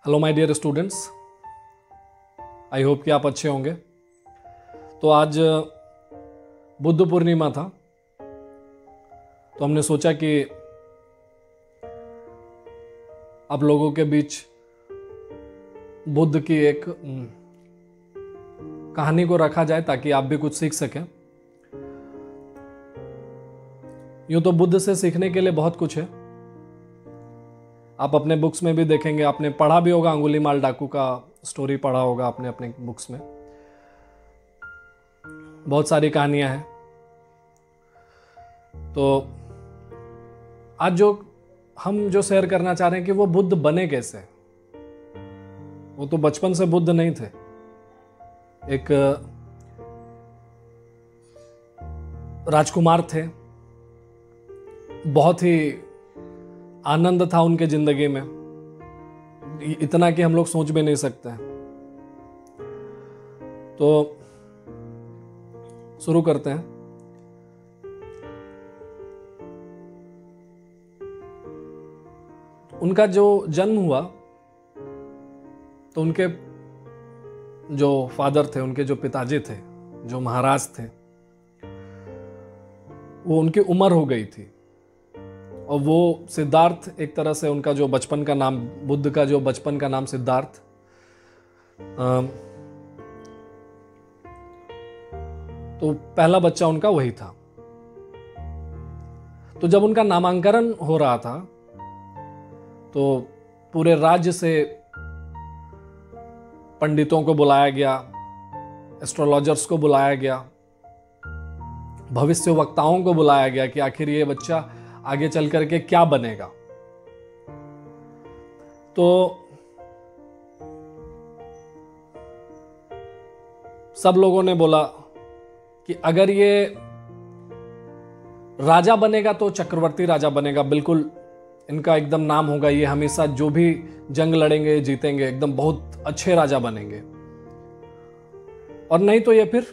Hello my dear students, I hope कि आप अच्छे होंगे। तो आज बुद्ध पूर्णिमा था, तो हमने सोचा कि आप लोगों के बीच बुद्ध की एक कहानी को रखा जाए ताकि आप भी कुछ सीख सकें। यूं तो बुद्ध से सीखने के लिए बहुत कुछ है। आप अपने बुक्स में भी देखेंगे, आपने पढ़ा भी होगा, अंगुलीमाल डाकू का स्टोरी पढ़ा होगा आपने अपने बुक्स में। बहुत सारी कहानियां हैं। तो आज हम जो शेयर करना चाह रहे हैं कि वो बुद्ध बने कैसे। वो तो बचपन से बुद्ध नहीं थे। एक राजकुमार थे, बहुत ही आनंद था उनके जिंदगी में, इतना कि हम लोग सोच भी नहीं सकते हैं। तो शुरू करते हैं। उनका जो जन्म हुआ तो उनके जो फादर थे, उनके जो पिताजी थे, जो महाराज थे, वो उनकी उम्र हो गई थी और वो सिद्धार्थ, एक तरह से उनका जो बचपन का नाम, बुद्ध का जो बचपन का नाम सिद्धार्थ, तो पहला बच्चा उनका वही था। तो जब उनका नामांकन हो रहा था तो पूरे राज्य से पंडितों को बुलाया गया, एस्ट्रोलॉजर्स को बुलाया गया, भविष्य वक्ताओं को बुलाया गया कि आखिर ये बच्चा आगे चल करके क्या बनेगा। तो सब लोगों ने बोला कि अगर ये राजा बनेगा तो चक्रवर्ती राजा बनेगा, बिल्कुल इनका एकदम नाम होगा, ये हमेशा जो भी जंग लड़ेंगे जीतेंगे, एकदम बहुत अच्छे राजा बनेंगे। और नहीं तो ये फिर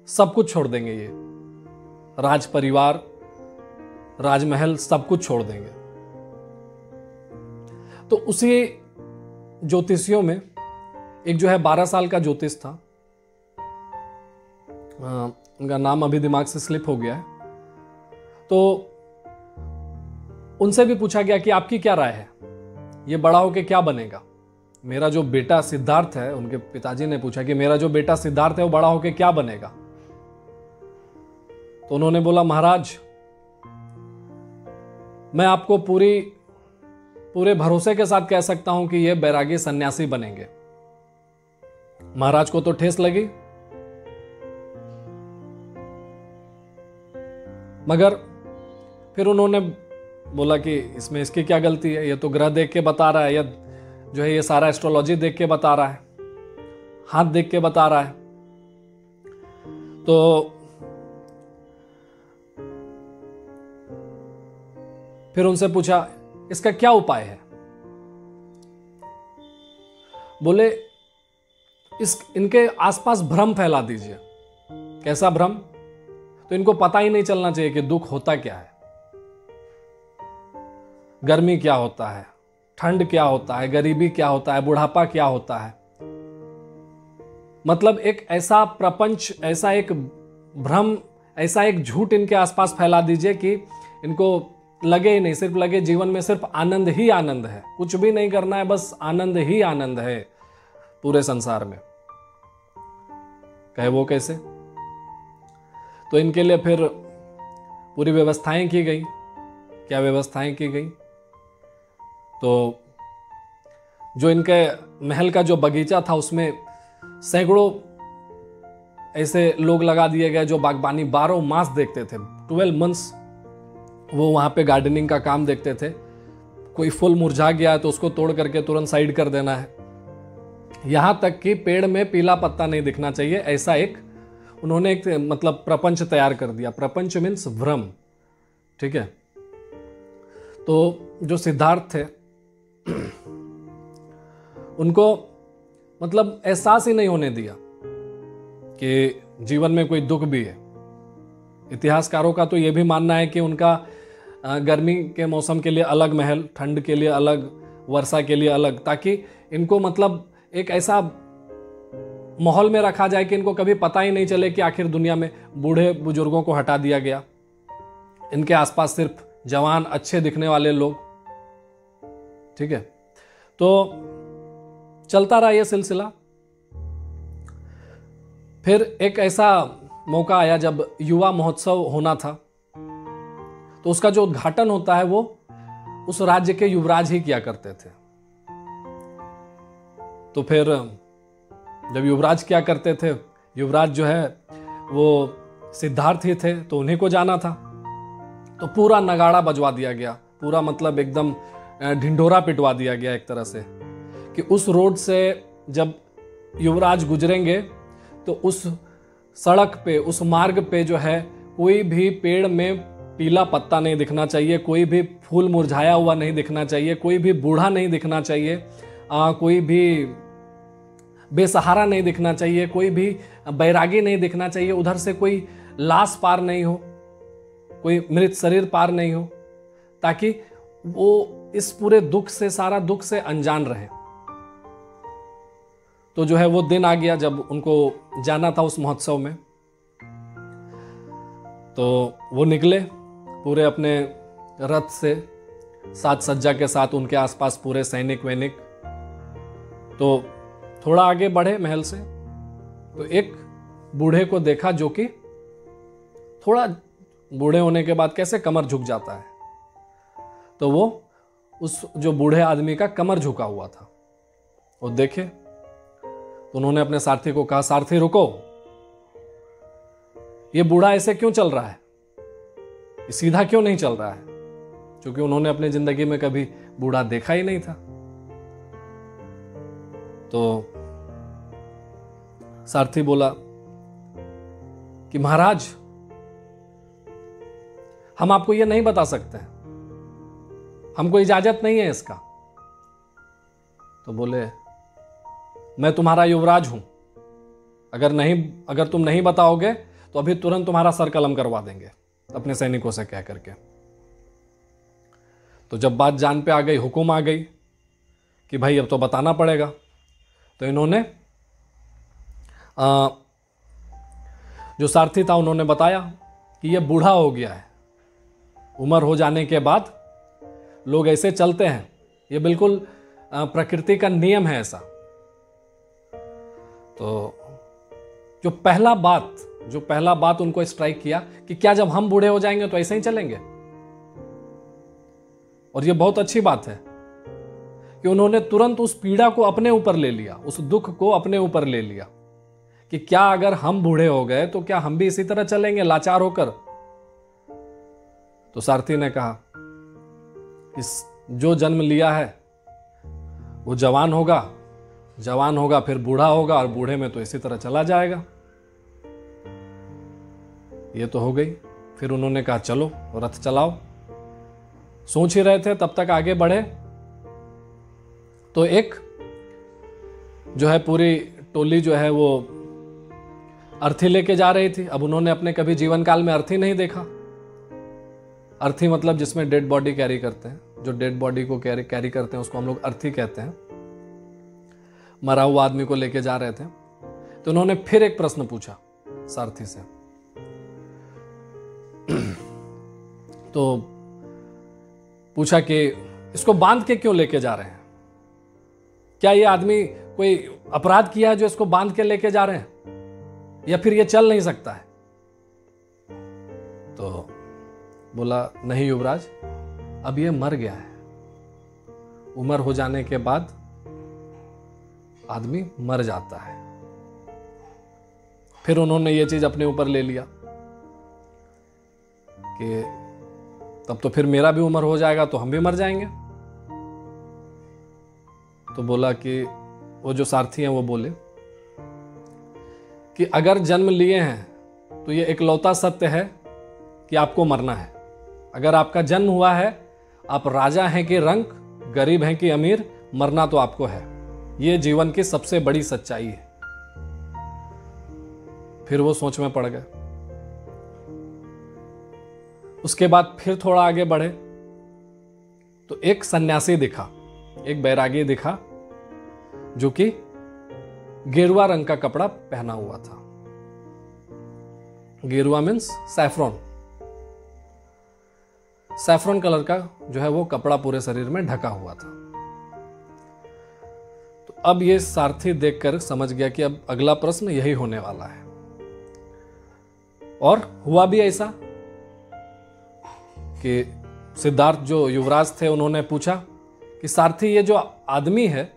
सब कुछ छोड़ देंगे, ये राज परिवार, राजमहल सब कुछ छोड़ देंगे। तो उसी ज्योतिषियों में एक जो है 12 साल का ज्योतिष था, उनका नाम अभी दिमाग से स्लिप हो गया है। तो उनसे भी पूछा गया कि आपकी क्या राय है, ये बड़ा होके क्या बनेगा। मेरा जो बेटा सिद्धार्थ है, उनके पिताजी ने पूछा कि मेरा जो बेटा सिद्धार्थ है वो बड़ा होके क्या बनेगा। तो उन्होंने बोला, महाराज मैं आपको पूरे भरोसे के साथ कह सकता हूं कि ये बैरागी सन्यासी बनेंगे। महाराज को तो ठेस लगी, मगर फिर उन्होंने बोला कि इसमें इसकी क्या गलती है, ये तो ग्रह देख के बता रहा है, या जो है ये सारा एस्ट्रोलॉजी देख के बता रहा है, हाथ देख के बता रहा है। तो फिर उनसे पूछा इसका क्या उपाय है। बोले इनके आसपास भ्रम फैला दीजिए। कैसा भ्रम? तो इनको पता ही नहीं चलना चाहिए कि दुख होता क्या है, गर्मी क्या होता है, ठंड क्या होता है, गरीबी क्या होता है, बुढ़ापा क्या होता है। मतलब एक ऐसा प्रपंच, ऐसा एक भ्रम, ऐसा एक झूठ इनके आसपास फैला दीजिए कि इनको लगे ही नहीं, सिर्फ लगे जीवन में सिर्फ आनंद ही आनंद है, कुछ भी नहीं करना है, बस आनंद ही आनंद है पूरे संसार में। कहे वो कैसे? तो इनके लिए फिर पूरी व्यवस्थाएं की गई। क्या व्यवस्थाएं की गई? तो जो इनके महल का जो बगीचा था उसमें सैकड़ों ऐसे लोग लगा दिए गए जो बागबानी 12 मास देखते थे। 12 मंथ्स वो वहां पे गार्डनिंग का काम देखते थे। कोई फूल मुरझा गया है तो उसको तोड़ करके तुरंत साइड कर देना है, यहां तक कि पेड़ में पीला पत्ता नहीं दिखना चाहिए, ऐसा एक उन्होंने एक मतलब प्रपंच तैयार कर दिया। प्रपंच मीन्स भ्रम, ठीक है। तो जो सिद्धार्थ थे उनको मतलब एहसास ही नहीं होने दिया कि जीवन में कोई दुख भी है। इतिहासकारों का तो यह भी मानना है कि उनका गर्मी के मौसम के लिए अलग महल, ठंड के लिए अलग वर्षा के लिए अलग, ताकि इनको मतलब एक ऐसा माहौल में रखा जाए कि इनको कभी पता ही नहीं चले कि आखिर दुनिया में बूढ़े बुजुर्गों को हटा दिया गया, इनके आसपास सिर्फ जवान अच्छे दिखने वाले लोग। ठीक है, तो चलता रहा ये सिलसिला। फिर एक ऐसा मौका आया जब युवा महोत्सव होना था, तो उसका जो उद्घाटन होता है वो उस राज्य के युवराज ही किया करते थे। तो फिर जब युवराज क्या करते थे, युवराज जो है वो सिद्धार्थ ही थे, तो उन्हीं को जाना था। तो पूरा नगाड़ा बजवा दिया गया, पूरा मतलब एकदम ढिंढोरा पिटवा दिया गया एक तरह से, कि उस रोड से जब युवराज गुजरेंगे तो उस सड़क पे, उस मार्ग पे जो है कोई भी पेड़ में पीला पत्ता नहीं दिखना चाहिए, कोई भी फूल मुरझाया हुआ नहीं दिखना चाहिए, कोई भी बूढ़ा नहीं दिखना चाहिए, कोई भी बेसहारा नहीं दिखना चाहिए, कोई भी बैरागी नहीं दिखना चाहिए, उधर से कोई लाश पार नहीं हो, कोई मृत शरीर पार नहीं हो, ताकि वो इस पूरे दुख से, सारा दुख से अनजान रहे। तो जो है वो दिन आ गया जब उनको जाना था उस महोत्सव में। तो वो निकले पूरे अपने रथ से, साज सज्जा के साथ, उनके आसपास पूरे सैनिक वैनिक। तो थोड़ा आगे बढ़े महल से, तो एक बूढ़े को देखा जो कि थोड़ा बूढ़े होने के बाद कैसे कमर झुक जाता है, तो वो उस जो बूढ़े आदमी का कमर झुका हुआ था वो देखे। तो उन्होंने अपने सारथी को कहा, सारथी रुको, ये बूढ़ा ऐसे क्यों चल रहा है, ये सीधा क्यों नहीं चल रहा है, क्योंकि उन्होंने अपनी जिंदगी में कभी बूढ़ा देखा ही नहीं था। तो सारथी बोला कि महाराज, हम आपको यह नहीं बता सकते हैं, हमको इजाजत नहीं है इसका। तो बोले, मैं तुम्हारा युवराज हूं, अगर तुम नहीं बताओगे तो अभी तुरंत तुम्हारा सर कलम करवा देंगे, अपने सैनिकों से कह करके। तो जब बात जान पे आ गई, हुक्म आ गई कि भाई अब तो बताना पड़ेगा, तो इन्होंने जो सारथी था उन्होंने बताया कि ये बूढ़ा हो गया है, उम्र हो जाने के बाद लोग ऐसे चलते हैं, ये बिल्कुल प्रकृति का नियम है ऐसा। तो जो पहला बात उनको स्ट्राइक किया कि क्या जब हम बूढ़े हो जाएंगे तो ऐसे ही चलेंगे। और ये बहुत अच्छी बात है कि उन्होंने तुरंत उस पीड़ा को अपने ऊपर ले लिया, उस दुख को अपने ऊपर ले लिया कि क्या अगर हम बूढ़े हो गए तो क्या हम भी इसी तरह चलेंगे लाचार होकर। तो सारथी ने कहा कि जो जन्म लिया है वो जवान होगा फिर बूढ़ा होगा, और बूढ़े में तो इसी तरह चला जाएगा। ये तो हो गई। फिर उन्होंने कहा चलो रथ चलाओ। सोच ही रहे थे, तब तक आगे बढ़े तो एक जो है पूरी टोली जो है वो अर्थी लेके जा रही थी। अब उन्होंने अपने कभी जीवन काल में अर्थी नहीं देखा। अर्थी मतलब जिसमें डेड बॉडी कैरी करते हैं, जो डेड बॉडी को कैरी करते हैं उसको हम लोग अर्थी कहते हैं। मरा हुआ आदमी को लेके जा रहे थे। तो उन्होंने फिर एक प्रश्न पूछा सारथी से। तो पूछा कि इसको बांध के क्यों लेके जा रहे हैं, क्या ये आदमी कोई अपराध किया है जो इसको बांध के लेके जा रहे हैं, या फिर ये चल नहीं सकता है। तो बोला नहीं युवराज, अब ये मर गया है, उम्र हो जाने के बाद आदमी मर जाता है। फिर उन्होंने ये चीज अपने ऊपर ले लिया कि तब तो फिर मेरा भी उम्र हो जाएगा तो हम भी मर जाएंगे। तो बोला कि वो जो सारथी हैं वो बोले कि अगर जन्म लिए हैं तो ये इकलौता सत्य है कि आपको मरना है। अगर आपका जन्म हुआ है, आप राजा हैं कि रंक, गरीब हैं कि अमीर, मरना तो आपको है। ये जीवन की सबसे बड़ी सच्चाई है। फिर वो सोच में पड़ गए। उसके बाद फिर थोड़ा आगे बढ़े तो एक सन्यासी दिखा। एक बैरागी दिखा जो कि गेरुआ रंग का कपड़ा पहना हुआ था। गेरुआ मीन्स सैफ्रॉन, सैफ्रॉन कलर का जो है वो कपड़ा पूरे शरीर में ढका हुआ था। तो अब ये सारथी देखकर समझ गया कि अब अगला प्रश्न यही होने वाला है। और हुआ भी ऐसा कि सिद्धार्थ जो युवराज थे उन्होंने पूछा कि सारथी ये जो आदमी है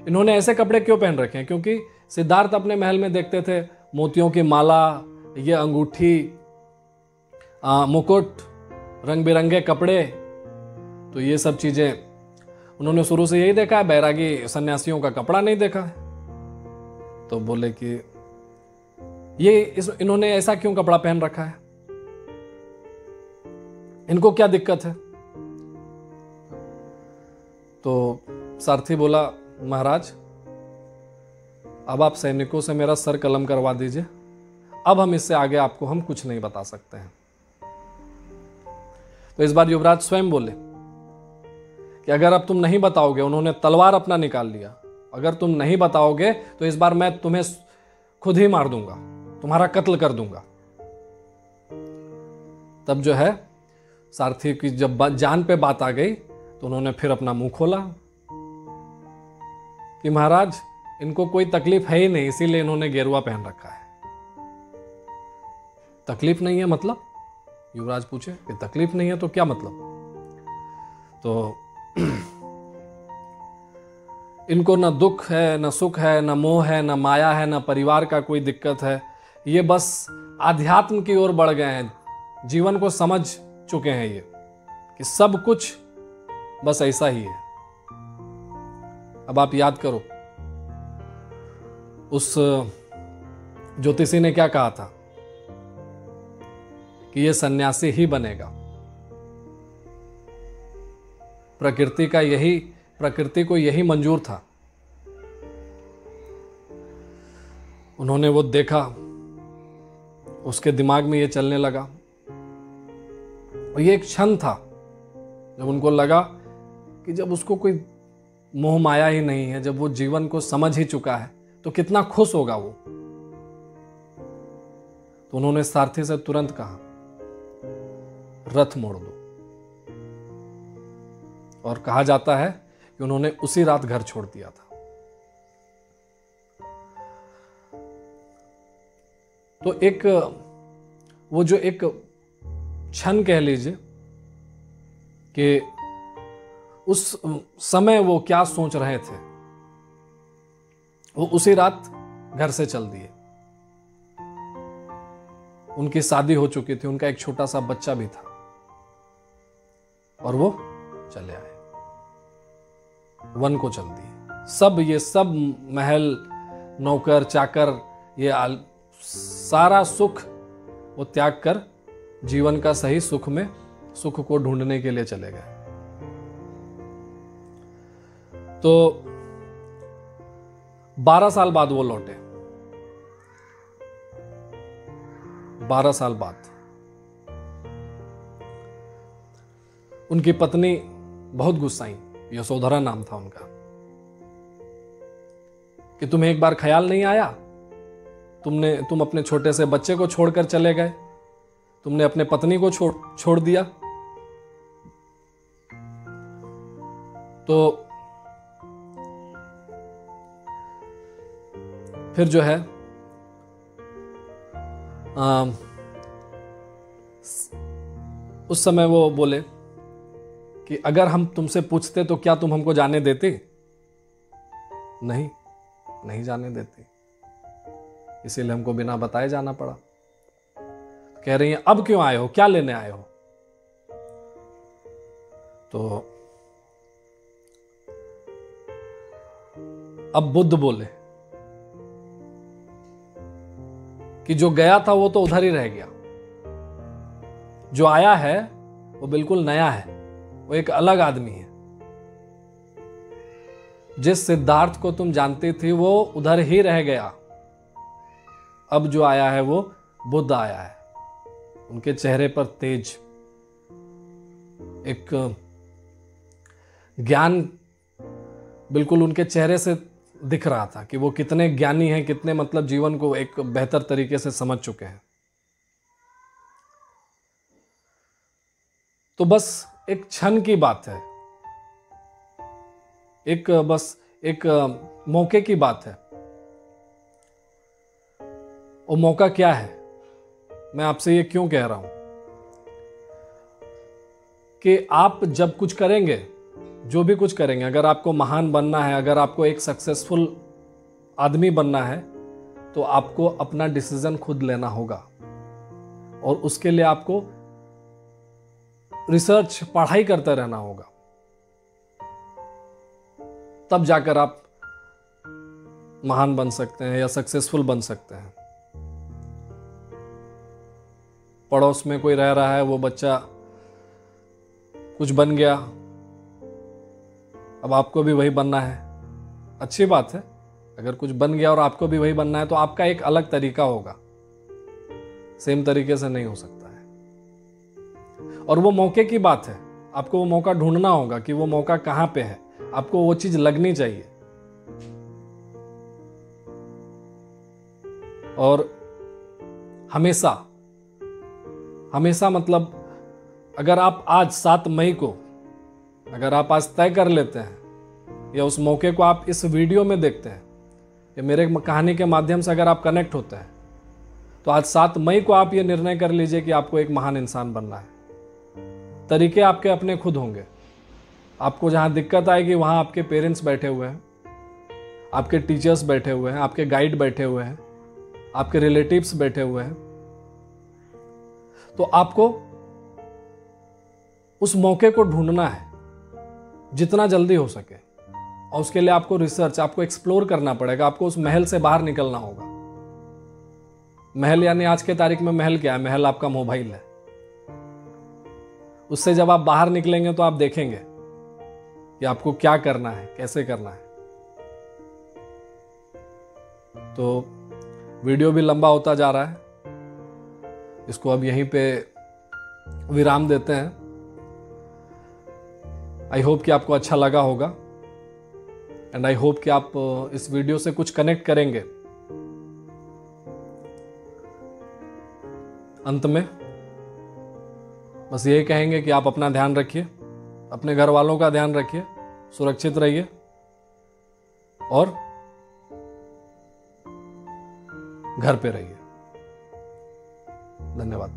इन्होंने ऐसे कपड़े क्यों पहन रखे हैं, क्योंकि सिद्धार्थ अपने महल में देखते थे मोतियों की माला, ये अंगूठी, मुकुट, रंग बिरंगे कपड़े, तो ये सब चीजें उन्होंने शुरू से यही देखा है, बैरागी सन्यासियों का कपड़ा नहीं देखा है। तो बोले कि इन्होंने ऐसा क्यों कपड़ा पहन रखा है, इनको क्या दिक्कत है। तो सारथी बोला, महाराज अब आप सैनिकों से मेरा सर कलम करवा दीजिए, अब हम इससे आगे आपको हम कुछ नहीं बता सकते हैं। तो इस बार युवराज स्वयं बोले कि अगर अब तुम नहीं बताओगे, उन्होंने तलवार अपना निकाल लिया, अगर तुम नहीं बताओगे तो इस बार मैं तुम्हें खुद ही मार दूंगा, तुम्हारा कत्ल कर दूंगा। तब जो है सारथी की जब जान पे बात आ गई तो उन्होंने फिर अपना मुंह खोला कि महाराज इनको कोई तकलीफ है ही नहीं, इसीलिए इन्होंने गेरुआ पहन रखा है। तकलीफ नहीं है मतलब? युवराज पूछे कि तकलीफ नहीं है तो क्या मतलब? तो इनको ना दुख है, ना सुख है, ना मोह है, ना माया है, ना परिवार का कोई दिक्कत है, ये बस आध्यात्म की ओर बढ़ गए हैं, जीवन को समझ चुके हैं ये कि सब कुछ बस ऐसा ही है। अब आप याद करो उस ज्योतिषी ने क्या कहा था कि ये सन्यासी ही बनेगा। प्रकृति को यही मंजूर था। उन्होंने वो देखा, उसके दिमाग में ये चलने लगा, और ये एक क्षण था जब उनको लगा कि जब उसको कोई मोह माया ही नहीं है, जब वो जीवन को समझ ही चुका है तो कितना खुश होगा वो। तो उन्होंने सारथी से तुरंत कहा, रथ मोड़ दो। और कहा जाता है कि उन्होंने उसी रात घर छोड़ दिया था। तो एक वो जो एक क्षण कह लीजिए कि उस समय वो क्या सोच रहे थे, वो उसी रात घर से चल दिए। उनकी शादी हो चुकी थी, उनका एक छोटा सा बच्चा भी था, और वो चले आए, वन को चल दिए। ये सब महल, नौकर चाकर, ये सारा सुख वो त्याग कर जीवन का सही सुख को ढूंढने के लिए चले गए। तो 12 साल बाद वो लौटे। 12 साल बाद उनकी पत्नी बहुत गुस्साई, यशोधरा नाम था उनका, कि तुम्हें एक बार ख्याल नहीं आया, तुम अपने छोटे से बच्चे को छोड़कर चले गए, तुमने अपने पत्नी को छोड़ दिया। तो फिर जो है उस समय वो बोले कि अगर हम तुमसे पूछते तो क्या तुम हमको जाने देते? नहीं जाने देती, इसीलिए हमको बिना बताए जाना पड़ा। कह रही हैं अब क्यों आए हो, क्या लेने आए हो? तो अब बुद्ध बोले कि जो गया था वो तो उधर ही रह गया, जो आया है वो बिल्कुल नया है, वो एक अलग आदमी है। जिस सिद्धार्थ को तुम जानती थी वो उधर ही रह गया, अब जो आया है वो बुद्ध आया है। उनके चेहरे पर तेज, एक ज्ञान बिल्कुल उनके चेहरे से दिख रहा था कि वो कितने ज्ञानी हैं, कितने मतलब जीवन को एक बेहतर तरीके से समझ चुके हैं। तो बस एक क्षण की बात है, बस एक मौके की बात है। वो मौका क्या है, मैं आपसे ये क्यों कह रहा हूं कि आप जब कुछ करेंगे, जो भी कुछ करेंगे, अगर आपको महान बनना है, अगर आपको एक सक्सेसफुल आदमी बनना है, तो आपको अपना डिसीजन खुद लेना होगा। और उसके लिए आपको रिसर्च, पढ़ाई करते रहना होगा। तब जाकर आप महान बन सकते हैं या सक्सेसफुल बन सकते हैं। पड़ोस में कोई रह रहा है, वो बच्चा कुछ बन गया, अब आपको भी वही बनना है। अच्छी बात है, अगर कुछ बन गया और आपको भी वही बनना है तो आपका एक अलग तरीका होगा, सेम तरीके से नहीं हो सकता है। और वो मौके की बात है, आपको वो मौका ढूंढना होगा कि वो मौका कहां पे है, आपको वो चीज लगनी चाहिए। और हमेशा हमेशा मतलब अगर आप आज 7 मई को, अगर आप आज तय कर लेते हैं या उस मौके को आप इस वीडियो में देखते हैं या मेरे कहानी के माध्यम से अगर आप कनेक्ट होते हैं, तो आज 7 मई को आप ये निर्णय कर लीजिए कि आपको एक महान इंसान बनना है। तरीके आपके अपने खुद होंगे। आपको जहां दिक्कत आएगी वहां आपके पेरेंट्स बैठे हुए हैं, आपके टीचर्स बैठे हुए हैं, आपके गाइड बैठे हुए हैं, आपके रिलेटिव्स बैठे हुए हैं। तो आपको उस मौके को ढूंढना है जितना जल्दी हो सके, और उसके लिए आपको रिसर्च, आपको एक्सप्लोर करना पड़ेगा। आपको उस महल से बाहर निकलना होगा। महल यानी आज के तारीख में महल क्या है? महल आपका मोबाइल है। उससे जब आप बाहर निकलेंगे तो आप देखेंगे कि आपको क्या करना है, कैसे करना है। तो वीडियो भी लंबा होता जा रहा है, इसको अब यहीं पे विराम देते हैं। आई होप कि आपको अच्छा लगा होगा, एंड आई होप कि आप इस वीडियो से कुछ कनेक्ट करेंगे। अंत में बस यही कहेंगे कि आप अपना ध्यान रखिए, अपने घर वालों का ध्यान रखिए, सुरक्षित रहिए और घर पे रहिए। धन्यवाद।